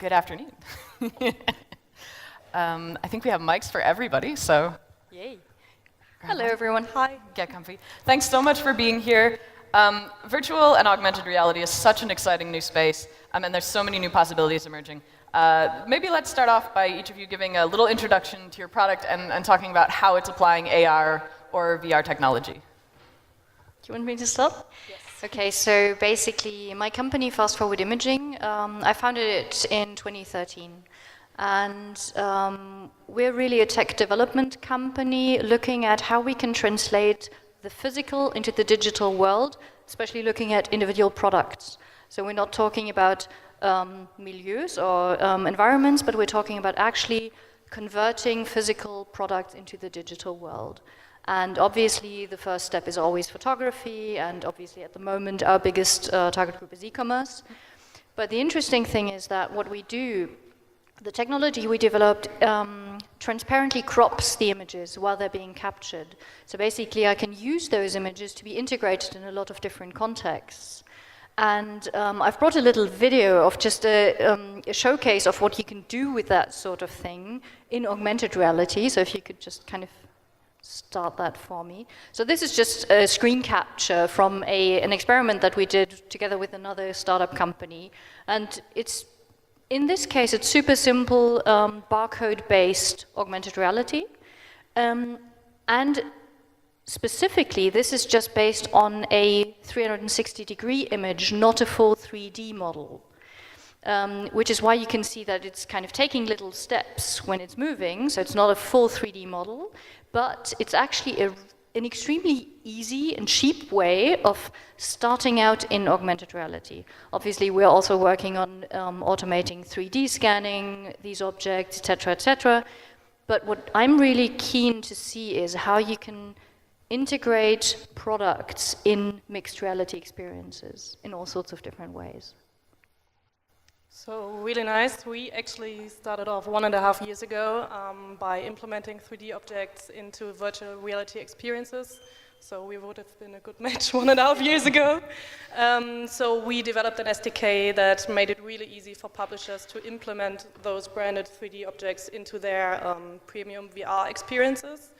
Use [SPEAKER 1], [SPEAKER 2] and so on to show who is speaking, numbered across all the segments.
[SPEAKER 1] Good afternoon. I think we have mics for everybody, so.
[SPEAKER 2] Yay. Hello, everyone. Hi.
[SPEAKER 1] Get comfy. Thanks so much for being here. Virtual and augmented reality is such an exciting new space, and there's so many new possibilities emerging. Maybe let's start off by each of you giving a little introduction to your product and talking about how it's applying AR or VR technology.
[SPEAKER 2] Do you want me to start?
[SPEAKER 1] Yes.
[SPEAKER 2] Okay, so basically my company, Fast Forward Imaging, I founded it in 2013. And we're really a tech development company looking at how we can translate the physical into the digital world, especially looking at individual products. So we're not talking about milieus or environments, but we're talking about actually converting physical products into the digital world. And obviously, the first step is always photography, and obviously at the moment, our biggest target group is e-commerce. But the interesting thing is that what we do, the technology we developed transparently crops the images while they're being captured. So basically, I can use those images to be integrated in a lot of different contexts. And I've brought a little video of just a showcase of what you can do with that sort of thing in augmented reality. So if you could just kind of start that for me. So this is just a screen capture from an experiment that we did together with another startup company. And in this case, it's super simple barcode-based augmented reality. And specifically, this is just based on a 360-degree image, not a full 3D model. Which is why you can see that it's kind of taking little steps when it's moving, so it's not a full 3D model, but it's actually an extremely easy and cheap way of starting out in augmented reality. Obviously, we're also working on automating 3D scanning, these objects, etc., but what I'm really keen to see is how you can integrate products in mixed reality experiences in all sorts of different ways.
[SPEAKER 3] So really nice. We actually started off 1.5 years ago by implementing 3D objects into virtual reality experiences. So we would have been a good match 1.5 years ago. So we developed an SDK that made it really easy for publishers to implement those branded 3D objects into their premium VR experiences.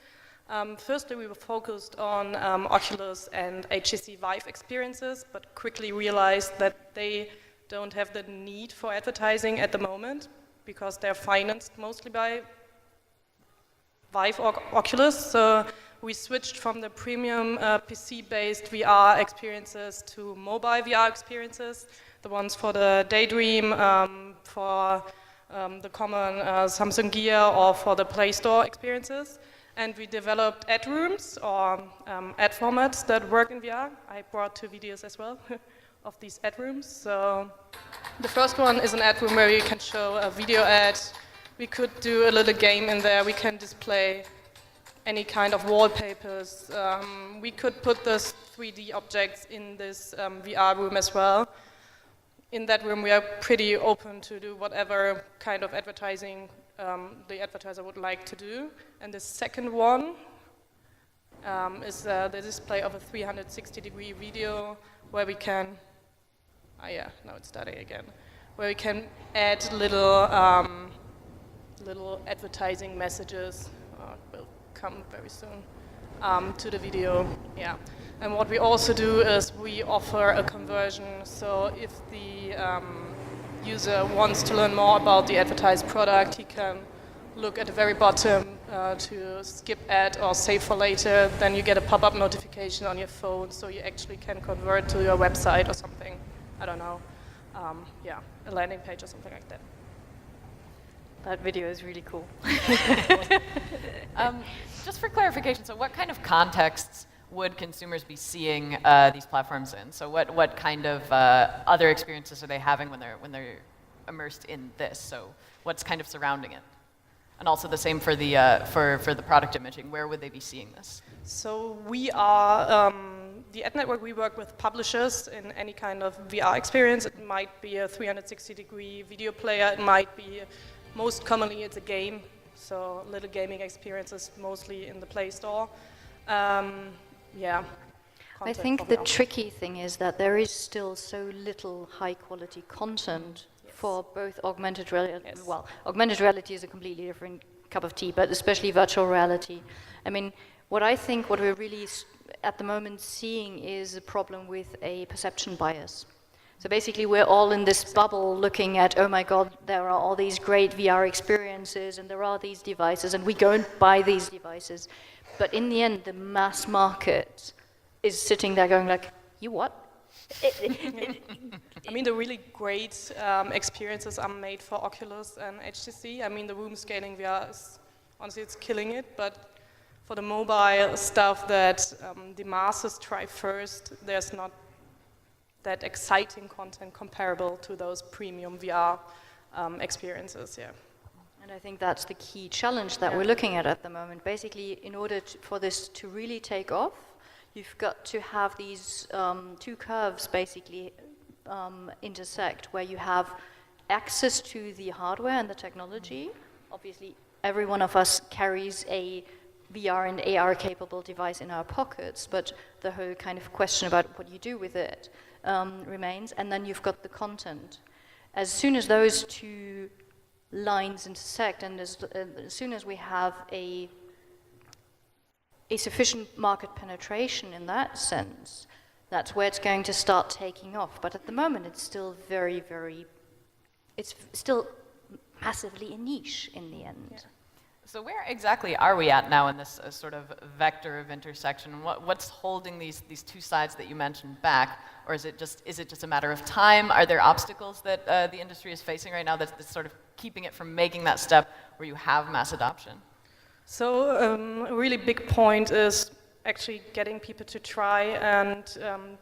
[SPEAKER 3] Firstly, we were focused on Oculus and HTC Vive experiences, but quickly realized that they don't have the need for advertising at the moment because they're financed mostly by Vive or Oculus. So we switched from the premium PC-based VR experiences to mobile VR experiences, the ones for the Daydream, for the common Samsung Gear, or for the Play Store experiences. And we developed ad rooms or ad formats that work in VR. I brought 2 videos as well. Of these ad rooms. So the first one is an ad room where you can show a video ad. We could do a little game in there. We can display any kind of wallpapers. We could put those 3D objects in this VR room as well. In that room, we are pretty open to do whatever kind of advertising the advertiser would like to do. And the second one is the display of a 360-degree video where we can now it's starting again. Where we can add little advertising messages, will come very soon, to the video. Yeah. And what we also do is we offer a conversion. So if the user wants to learn more about the advertised product, he can look at the very bottom to skip ad or save for later. Then you get a pop-up notification on your phone, so you actually can convert to your website or something. I don't know, a landing page or something like that.
[SPEAKER 2] That video is really cool.
[SPEAKER 1] Just for clarification, so what kind of contexts would consumers be seeing these platforms in? So what kind of other experiences are they having when they're immersed in this? So what's kind of surrounding it? And also the same for the for the product imaging. Where would they be seeing this?
[SPEAKER 3] So we are the ad network. We work with publishers in any kind of VR experience. It might be a 360-degree video player. It might be, most commonly, it's a game. So little gaming experiences, mostly in the Play Store.
[SPEAKER 2] I think the tricky thing is that there is still so little high-quality content for both augmented reality.
[SPEAKER 3] Yes.
[SPEAKER 2] Well, augmented reality is a completely different cup of tea, but especially virtual reality. I mean, what we're really at the moment seeing is a problem with a perception bias. So basically, we're all in this bubble looking at, oh my God, there are all these great VR experiences, and there are these devices, and we go and buy these devices. But in the end, the mass market is sitting there going like, you what?
[SPEAKER 3] I mean, the really great experiences are made for Oculus and HTC. I mean, the room scaling VR is, honestly, it's killing it, but for the mobile stuff that the masses try first, there's not that exciting content comparable to those premium VR experiences, yeah.
[SPEAKER 2] And I think that's the key challenge that we're looking at the moment. Basically, in order for this to really take off, you've got to have these two curves basically intersect, where you have access to the hardware and the technology. Obviously, every one of us carries a VR and AR capable device in our pockets, but the whole kind of question about what you do with it remains. And then you've got the content. As soon as those two lines intersect, and as soon as we have a sufficient market penetration in that sense, that's where it's going to start taking off. But at the moment, it's still it's still massively a niche in the end.
[SPEAKER 1] Yeah. So where exactly are we at now in this sort of vector of intersection? What's holding these two sides that you mentioned back? Or is it just a matter of time? Are there obstacles that the industry is facing right now that's sort of keeping it from making that step where you have mass adoption?
[SPEAKER 3] So a really big point is actually getting people to try and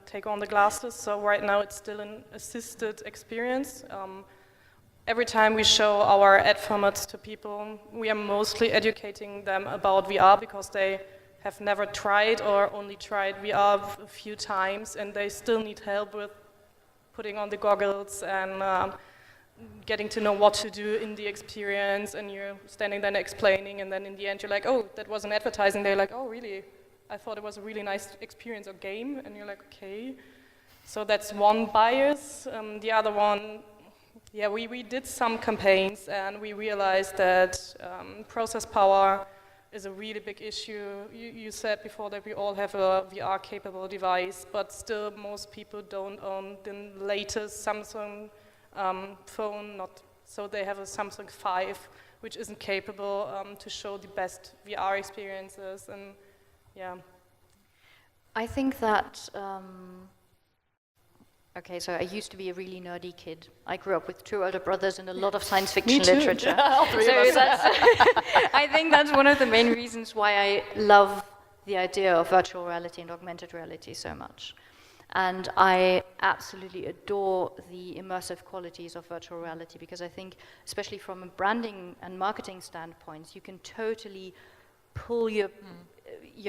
[SPEAKER 3] take on the glasses. So right now it's still an assisted experience. Every time we show our ad formats to people, we are mostly educating them about VR because they have never tried or only tried VR a few times, and they still need help with putting on the goggles and getting to know what to do in the experience, and you're standing there explaining, and then in the end you're like, oh, that was an advertising. They're like, oh, really? I thought it was a really nice experience or game, and you're like, okay. So that's one bias. The other one, yeah, we did some campaigns, and we realized that process power is a really big issue. You said before that we all have a VR-capable device, but still most people don't own the latest Samsung phone, so they have a Samsung 5, which isn't capable to show the best VR experiences, and yeah.
[SPEAKER 2] I think that, okay, so I used to be a really nerdy kid. I grew up with 2 older brothers and a lot of science fiction literature.
[SPEAKER 1] All three of us.
[SPEAKER 2] That's I think that's one of the main reasons why I love the idea of virtual reality and augmented reality so much. And I absolutely adore the immersive qualities of virtual reality, because I think, especially from a branding and marketing standpoint, you can totally pull your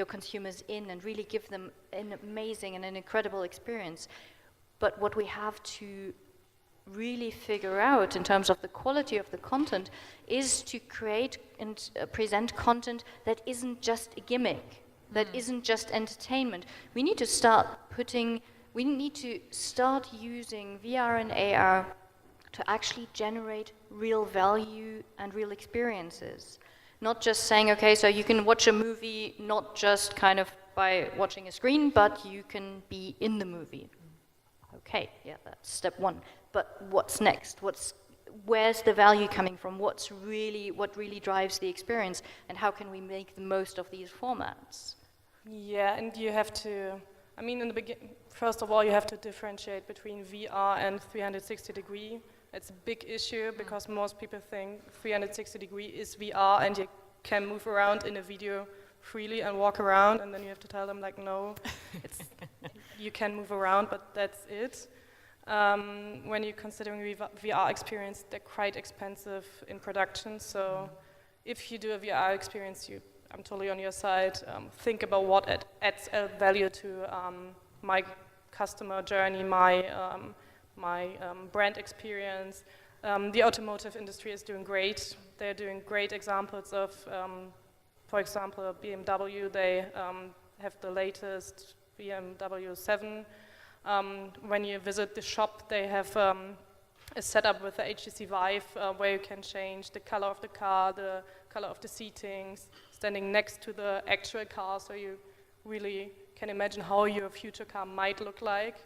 [SPEAKER 2] consumers in and really give them an amazing and an incredible experience. But what we have to really figure out in terms of the quality of the content is to create and present content that isn't just a gimmick, that isn't just entertainment. We need to start using VR and AR to actually generate real value and real experiences. Not just saying, okay, so you can watch a movie not just kind of by watching a screen, but you can be in the movie. Okay, yeah, that's step one. But what's next? Where's the value coming from? What really drives the experience? And how can we make the most of these formats?
[SPEAKER 3] Yeah, and you have to, I mean, in the beginning, first of all, you have to differentiate between VR and 360 degree. It's a big issue because most people think 360 degree is VR and you can move around in a video freely and walk around, and then you have to tell them like, no, you can move around, but that's it. When you're considering VR experience, they're quite expensive in production, so if you do a VR experience, I'm totally on your side. Think about what adds value to my customer journey, my brand experience. The automotive industry is doing great. They're doing great examples of, for example, BMW. They have the latest BMW 7. When you visit the shop, they have a setup with the HTC Vive where you can change the color of the car, the color of the seatings, standing next to the actual car, so you really can imagine how your future car might look like.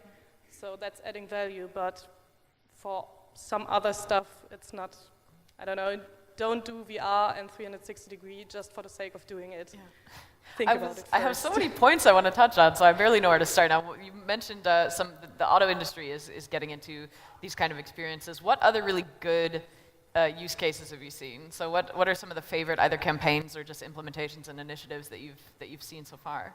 [SPEAKER 3] So that's adding value, but for some other stuff, it's not, I don't know, don't do VR and 360 degree just for the sake of doing it. Yeah. Think about it first.
[SPEAKER 1] I have so many points I want to touch on, so I barely know where to start. Now, you mentioned the auto industry is getting into these kind of experiences. What other really good use cases have you seen? So what are some of the favorite either campaigns or just implementations and initiatives that you've seen so far?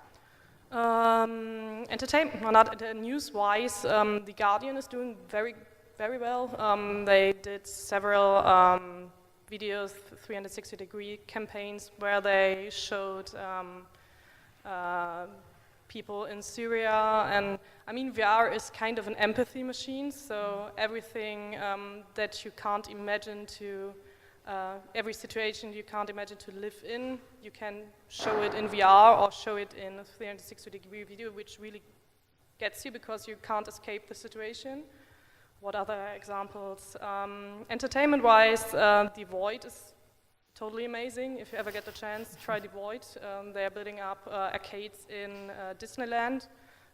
[SPEAKER 3] Entertainment, well, not news-wise, The Guardian is doing very, very well. They did several videos, 360-degree campaigns, where they showed people in Syria. And I mean, VR is kind of an empathy machine, so everything that you can't imagine to, every situation you can't imagine to live in, you can show it in VR or show it in a 360-degree video, which really gets you because you can't escape the situation. What other examples? Entertainment-wise, The Void is totally amazing. If you ever get the chance, try The Void. They are building up arcades in Disneyland.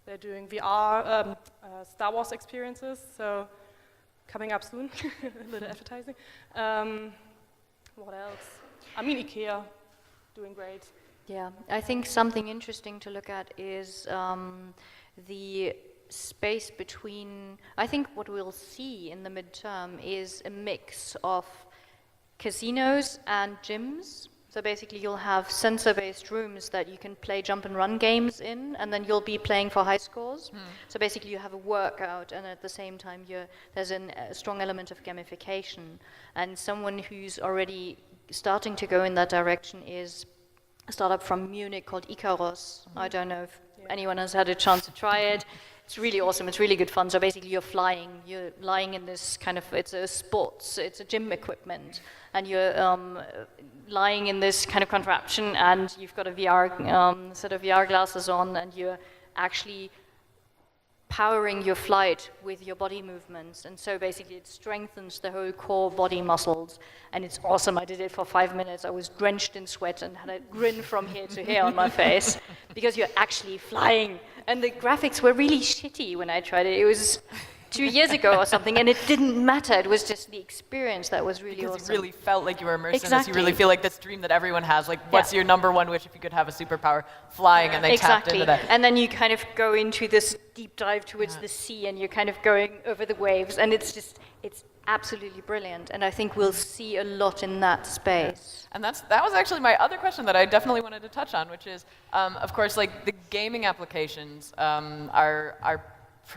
[SPEAKER 3] They're doing VR Star Wars experiences, so coming up soon, a little advertising. What else? I mean, IKEA, doing great.
[SPEAKER 2] Yeah, I think something interesting to look at is the space between, I think what we'll see in the midterm is a mix of casinos and gyms. So basically you'll have sensor-based rooms that you can play jump and run games in, and then you'll be playing for high scores. So basically you have a workout, and at the same time there's a strong element of gamification. And someone who's already starting to go in that direction is a startup from Munich called Icaros. I don't know if anyone has had a chance to try it. It's really awesome, it's really good fun. So basically you're lying in this kind of, it's a gym equipment, and you're lying in this kind of contraption, and you've got a VR, set of VR glasses on, and you're actually powering your flight with your body movements. And so basically it strengthens the whole core body muscles, and it's awesome. I did it for 5 minutes. I was drenched in sweat and had a grin from here to here on my face, because you're actually flying. And the graphics were really shitty when I tried it. It was 2 years ago or something, and it didn't matter. It was just the experience that was really awesome.
[SPEAKER 1] Because you really felt like you were immersed
[SPEAKER 2] Exactly.
[SPEAKER 1] in this. You really feel like this dream that everyone has. Like, what's your number one wish if you could have a superpower? Flying, and they tapped into that.
[SPEAKER 2] And then you kind of go into this deep dive towards the sea, and you're kind of going over the waves, and it's absolutely brilliant. And I think we'll see a lot in that space.
[SPEAKER 1] And that was actually my other question that I definitely wanted to touch on, which is, of course, like the gaming applications are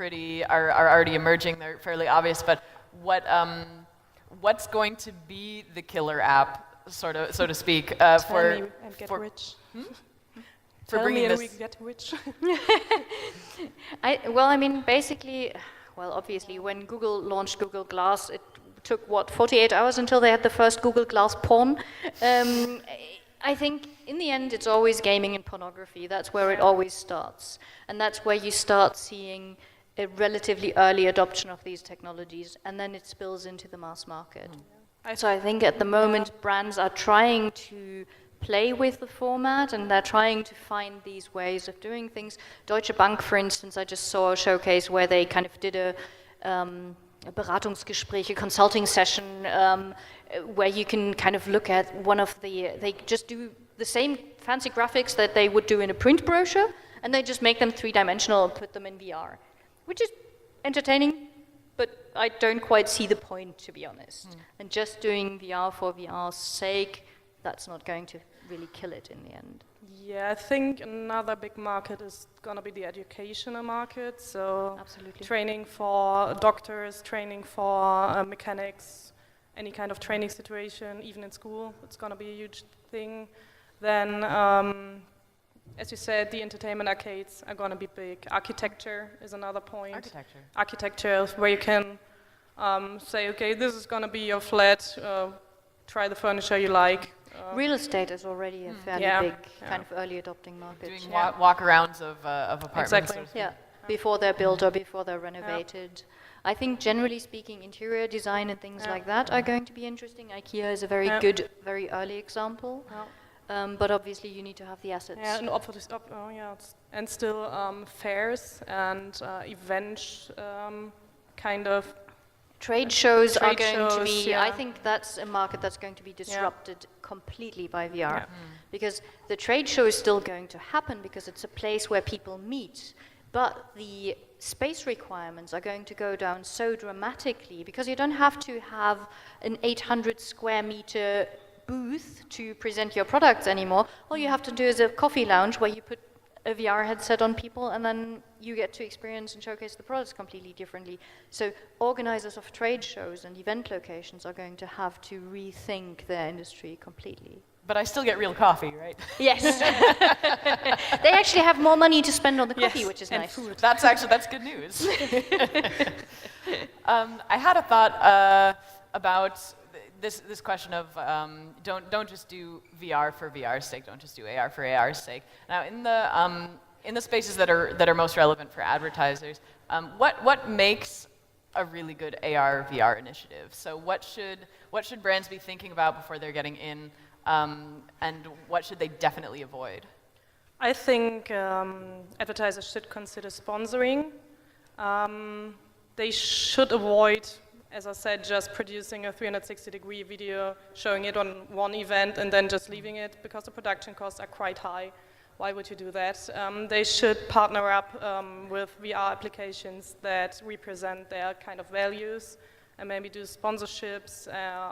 [SPEAKER 1] already emerging. They're fairly obvious, but what's going to be the killer app, so to speak, for
[SPEAKER 3] me and get rich.
[SPEAKER 1] For
[SPEAKER 3] Tell
[SPEAKER 1] bringing
[SPEAKER 3] me and
[SPEAKER 1] this?
[SPEAKER 3] we get rich.
[SPEAKER 2] Obviously, when Google launched Google Glass, it took, 48 hours until they had the first Google Glass porn. I think in the end, it's always gaming and pornography. That's where it always starts. And that's where you start seeing a relatively early adoption of these technologies, and then it spills into the mass market. So I think at the moment, brands are trying to play with the format, and they're trying to find these ways of doing things. Deutsche Bank, for instance, I just saw a showcase where they kind of did a Beratungsgespräch, a consulting session, where you can kind of look at they just do the same fancy graphics that they would do in a print brochure, and they just make them three-dimensional and put them in VR, which is entertaining, but I don't quite see the point, to be honest. And just doing VR for VR's sake, that's not going to really kill it in the end.
[SPEAKER 3] Yeah, I think another big market is going to be the educational market. So
[SPEAKER 2] Absolutely.
[SPEAKER 3] Training for doctors, training for mechanics, any kind of training situation, even in school, it's going to be a huge thing. Then, as you said, the entertainment arcades are going to be big. Architecture is another point. Architecture is where you can say, okay, this is going to be your flat, try the furniture you like.
[SPEAKER 2] Real estate is already a fairly big kind of early adopting market.
[SPEAKER 1] Doing walk-arounds of apartments.
[SPEAKER 3] Exactly.
[SPEAKER 2] Yeah, before they're built or before they're renovated. I think generally speaking, interior design and things like that are going to be interesting. IKEA is a very good, very early example. But obviously you need to have the assets.
[SPEAKER 3] Yeah, and still fairs and events kind of.
[SPEAKER 2] Trade shows are going to be,
[SPEAKER 3] yeah.
[SPEAKER 2] I think that's a market that's going to be disrupted completely by VR. Because the trade show is still going to happen because it's a place where people meet. But the space requirements are going to go down so dramatically because you don't have to have an 800 square meter booth to present your products anymore. All you have to do is a coffee lounge where you put a VR headset on people and then you get to experience and showcase the products completely differently. So organizers of trade shows and event locations are going to have to rethink their industry completely.
[SPEAKER 1] But I still get real coffee, right?
[SPEAKER 2] Yes. They actually have more money to spend on the coffee, which is
[SPEAKER 3] and
[SPEAKER 2] nice.
[SPEAKER 3] Food.
[SPEAKER 1] That's good news. I had a thought about this question of don't just do VR for VR's sake, don't just do AR for AR's sake. Now, in the spaces that are most relevant for advertisers, what makes a really good AR VR initiative? So what should brands be thinking about before they're getting in, and what should they definitely avoid?
[SPEAKER 3] I think advertisers should consider sponsoring. They should avoid, as I said, just producing a 360-degree video, showing it on one event and then just leaving it, because the production costs are quite high. Why would you do that? They should partner up with VR applications that represent their kind of values, and maybe do sponsorships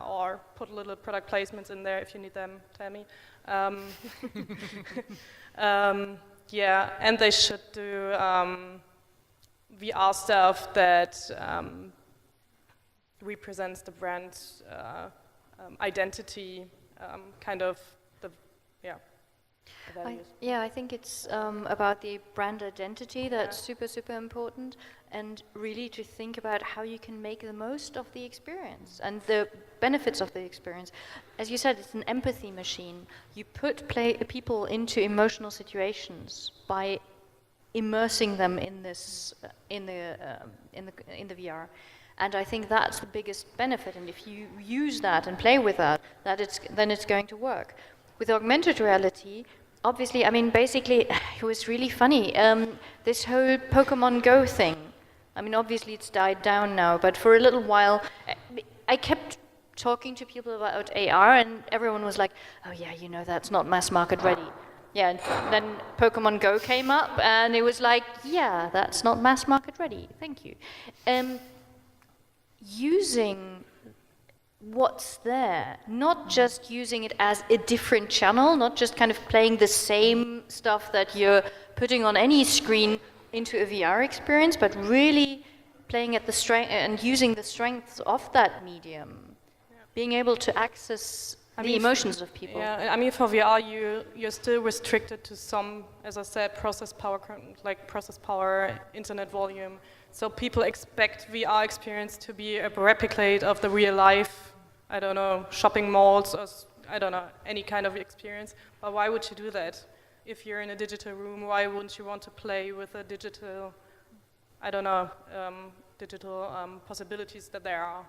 [SPEAKER 3] or put little product placements in there if you need them, tell me. Yeah, and they should do VR stuff that represents the brand's identity, kind of the values.
[SPEAKER 2] I think it's about the brand identity that's super, super important, and really to think about how you can make the most of the experience and the benefits of the experience. As you said, it's an empathy machine. You put people into emotional situations by immersing them in this, in the VR. And I think that's the biggest benefit. And if you use that and play with that, then it's going to work. With augmented reality, obviously, I mean, basically, it was really funny. This whole Pokemon Go thing. I mean, obviously, it's died down now. But for a little while, I kept talking to people about AR, and everyone was like, "Oh yeah, you know, that's not mass market ready." Yeah, and then Pokemon Go came up, and it was like, "Yeah, that's not mass market ready. Thank you." Using what's there, not just using it as a different channel, not just kind of playing the same stuff that you're putting on any screen into a VR experience, but really playing at the strength and using the strengths of that medium, being able to access the emotions of people.
[SPEAKER 3] Yeah, I mean, for VR, you're still restricted to some, as I said, process power, internet volume. So people expect VR experience to be a replicate of the real life, I don't know, shopping malls, or I don't know, any kind of experience. But why would you do that? If you're in a digital room, why wouldn't you want to play with the digital, I don't know, digital possibilities that there are?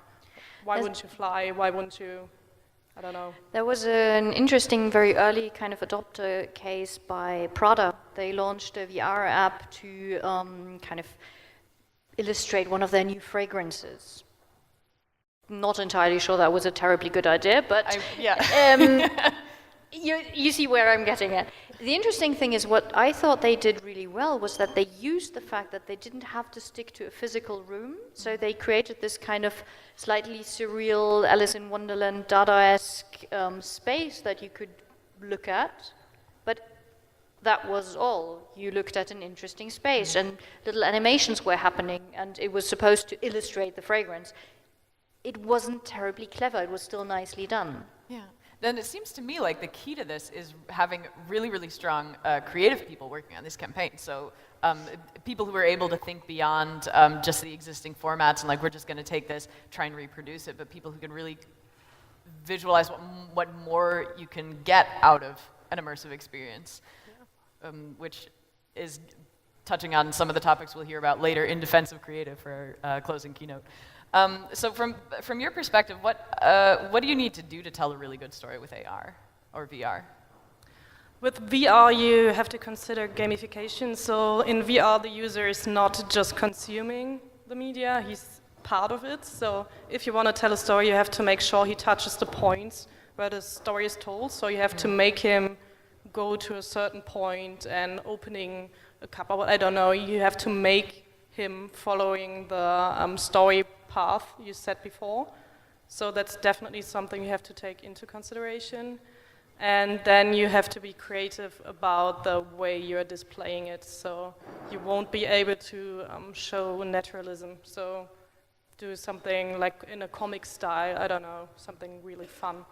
[SPEAKER 3] Why wouldn't you fly? Why wouldn't you, I don't know.
[SPEAKER 2] There was an interesting, very early kind of adopter case by Prada. They launched a VR app to kind of illustrate one of their new fragrances. Not entirely sure that was a terribly good idea, but you see where I'm getting at. The interesting thing is, what I thought they did really well was that they used the fact that they didn't have to stick to a physical room, so they created this kind of slightly surreal, Alice in Wonderland, Dada-esque space that you could look at, but that was all. You looked at an interesting space, and little animations were happening, and it was supposed to illustrate the fragrance. It wasn't terribly clever, it was still nicely done.
[SPEAKER 1] Yeah. Then it seems to me like the key to this is having really, really strong creative people working on this campaign. So people who are able to think beyond just the existing formats and like, we're just going to take this, try and reproduce it, but people who can really visualize what more you can get out of an immersive experience, which is touching on some of the topics we'll hear about later in defense of creative for our closing keynote. So from your perspective, what do you need to do to tell a really good story with AR or VR?
[SPEAKER 3] With VR, you have to consider gamification. So in VR, the user is not just consuming the media, he's part of it. So if you want to tell a story, you have to make sure he touches the points where the story is told. So you have to make him go to a certain point and opening a cup, or I don't know, you have to make him following the story path you said before. So that's definitely something you have to take into consideration. And then you have to be creative about the way you're displaying it. So you won't be able to show naturalism. So do something like in a comic style, I don't know, something really fun.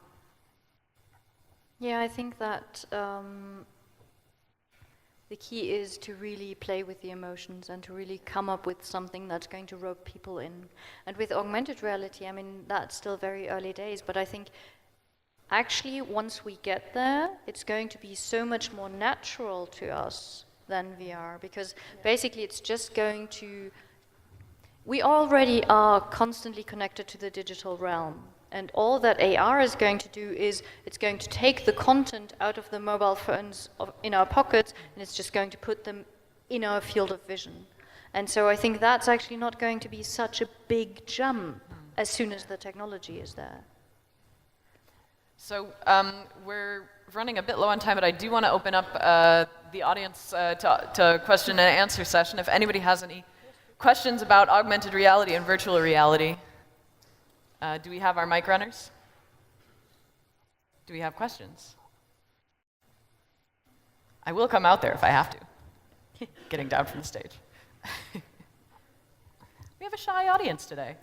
[SPEAKER 2] Yeah, I think that the key is to really play with the emotions and to really come up with something that's going to rope people in. And with augmented reality, I mean, that's still very early days, but I think actually, once we get there, it's going to be so much more natural to us than VR, because basically it's just going to... We already are constantly connected to the digital realm, and all that AR is going to do is it's going to take the content out of the mobile phones in our pockets, and it's just going to put them in our field of vision. And so I think that's actually not going to be such a big jump as soon as the technology is there.
[SPEAKER 1] So we're running a bit low on time, but I do want to open up the audience to question and answer session. If anybody has any questions about augmented reality and virtual reality, do we have our mic runners? Do we have questions? I will come out there if I have to, getting down from the stage. We have a shy audience today.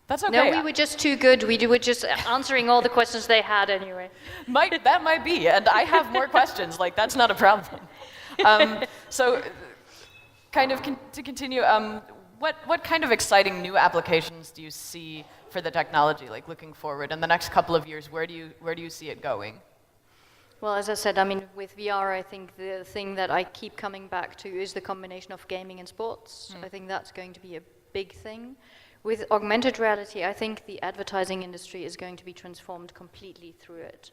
[SPEAKER 1] That's okay.
[SPEAKER 2] No, we were just too good. We were just answering all the questions they had anyway.
[SPEAKER 1] That might be, and I have more questions. Like, that's not a problem. So, kind of to continue, what kind of exciting new applications do you see for the technology, like looking forward in the next couple of years? Where do you see it going?
[SPEAKER 2] Well, as I said, I mean, with VR, I think the thing that I keep coming back to is the combination of gaming and sports. I think that's going to be a big thing. With augmented reality, I think the advertising industry is going to be transformed completely through it.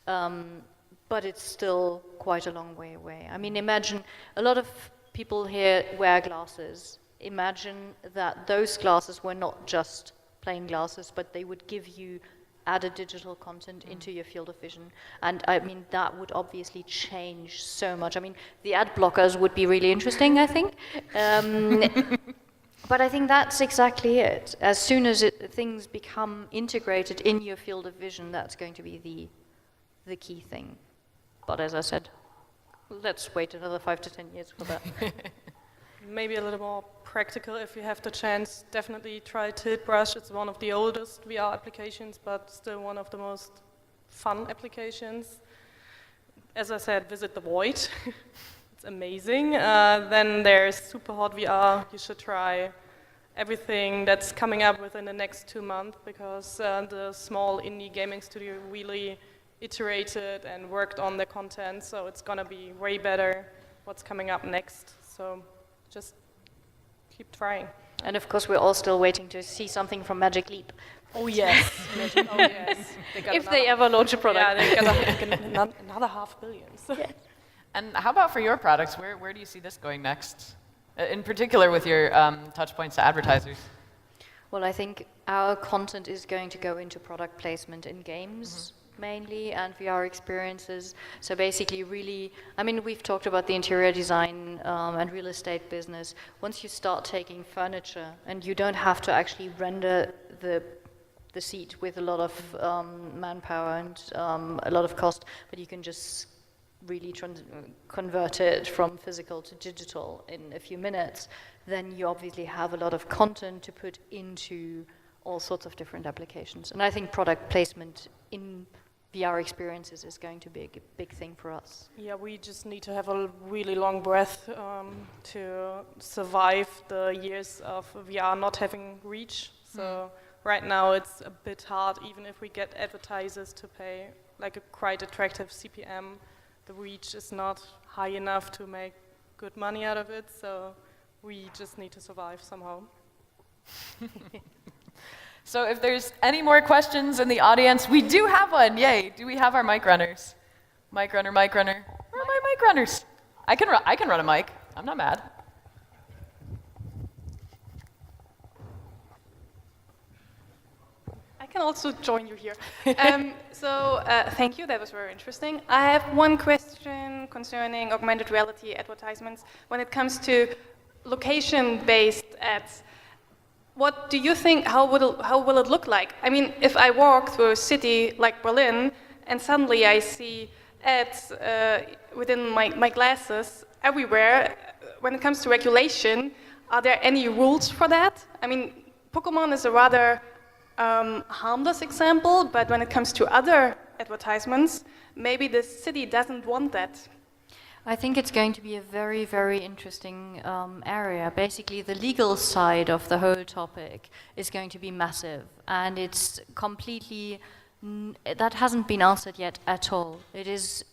[SPEAKER 2] But it's still quite a long way away. I mean, imagine a lot of people here wear glasses. Imagine that those glasses were not just plain glasses, but they would give you added digital content into your field of vision. And I mean, that would obviously change so much. I mean, the ad blockers would be really interesting, I think. But I think that's exactly it. As soon as things become integrated in your field of vision, that's going to be the key thing. But as I said, let's wait another 5 to 10 years for that.
[SPEAKER 3] Maybe a little more practical if you have the chance. Definitely try Tilt Brush. It's one of the oldest VR applications, but still one of the most fun applications. As I said, visit the Void. It's amazing. Then there's Super Hot VR. You should try everything that's coming up within the next 2 months, because the small indie gaming studio really iterated and worked on the content, so it's going to be way better what's coming up next. So just keep trying.
[SPEAKER 2] And of course, we're all still waiting to see something from Magic Leap.
[SPEAKER 3] Oh yes. Oh yes.
[SPEAKER 2] If they ever launch a product.
[SPEAKER 3] Yeah, they're going to another $500 million. So.
[SPEAKER 2] Yeah.
[SPEAKER 1] And how about for your products? Where do you see this going next? In particular with your touch points to advertisers.
[SPEAKER 2] Well, I think our content is going to go into product placement in games mainly, and VR experiences. So basically really, I mean, we've talked about the interior design and real estate business. Once you start taking furniture and you don't have to actually render the seat with a lot of manpower and a lot of cost, but you can just really convert it from physical to digital in a few minutes, then you obviously have a lot of content to put into all sorts of different applications. And I think product placement in VR experiences is going to be a big thing for us.
[SPEAKER 3] Yeah, we just need to have a really long breath to survive the years of VR not having reach. So right now it's a bit hard, even if we get advertisers to pay like a quite attractive CPM, the reach is not high enough to make good money out of it, so we just need to survive somehow.
[SPEAKER 1] So if there's any more questions in the audience, we do have one. Yay! Do we have our mic runners? Mic runner, mic runner. Where are my mic runners? I can run a mic. I'm not mad.
[SPEAKER 4] I can also join you here. Thank you, that was very interesting. I have one question concerning augmented reality advertisements. When it comes to location-based ads, what do you think, how will it look like? I mean, if I walk through a city like Berlin, and suddenly I see ads within my glasses everywhere, when it comes to regulation, are there any rules for that? I mean, Pokemon is a rather harmless example, but when it comes to other advertisements, maybe the city doesn't want that.
[SPEAKER 2] I think it's going to be a very, very interesting area. Basically, the legal side of the whole topic is going to be massive, and it's completely, that hasn't been answered yet at all. It is,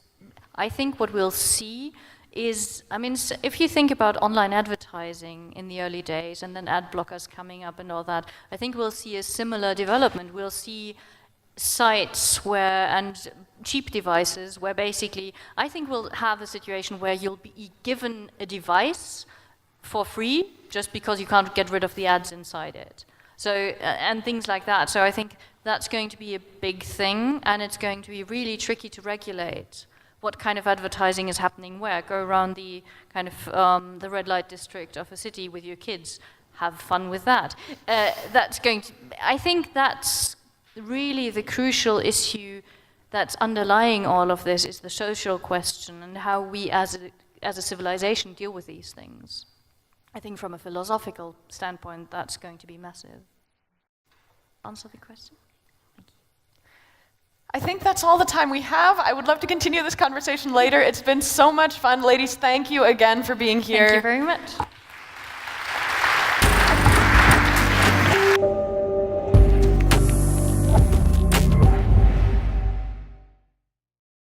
[SPEAKER 2] I think what we'll see is, I mean, if you think about online advertising in the early days and then ad blockers coming up and all that, I think we'll see a similar development. We'll see sites where, and cheap devices where basically, I think we'll have a situation where you'll be given a device for free just because you can't get rid of the ads inside it. So, and things like that. So I think that's going to be a big thing, and it's going to be really tricky to regulate what kind of advertising is happening where. Go around the kind of the red light district of a city with your kids, have fun with that. That's going to, I think that's really the crucial issue that's underlying all of this, is the social question and how we as a civilization deal with these things. I think from a philosophical standpoint, that's going to be massive. Answer the question?
[SPEAKER 1] I think that's all the time we have. I would love to continue this conversation later. It's been so much fun. Ladies, thank you again for being here.
[SPEAKER 2] Thank you very much.